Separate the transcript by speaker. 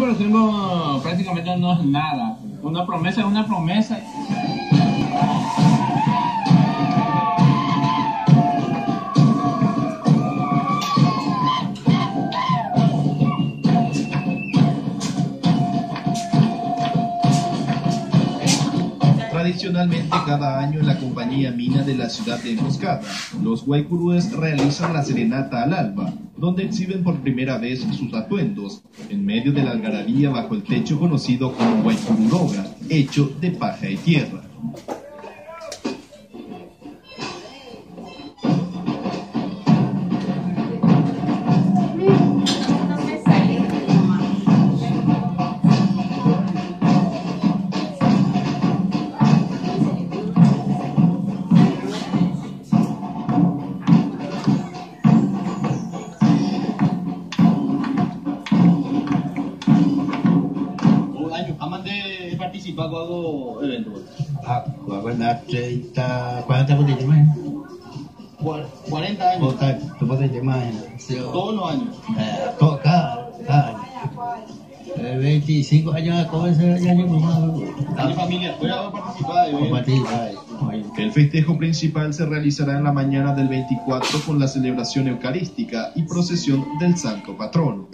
Speaker 1: por ejemplo, prácticamente no es nada. Una promesa es una promesa.
Speaker 2: Tradicionalmente, cada año en la compañía mina de la ciudad de Emboscada, los guaycurúes realizan la serenata al alba, donde exhiben por primera vez sus atuendos, en medio de la algarabía bajo el techo conocido como guaycururoga, hecho de paja y tierra.
Speaker 1: Participado eventos.
Speaker 3: Bueno, 30, 40 botellas más.
Speaker 1: 40 años.
Speaker 3: Botellas más.
Speaker 1: Todos los años.
Speaker 3: Cada año. 25 años, todo ese año
Speaker 1: ¿Mi familia fue a participar?
Speaker 2: El festejo principal se realizará en la mañana del 24 con la celebración eucarística y procesión del Santo Patrono.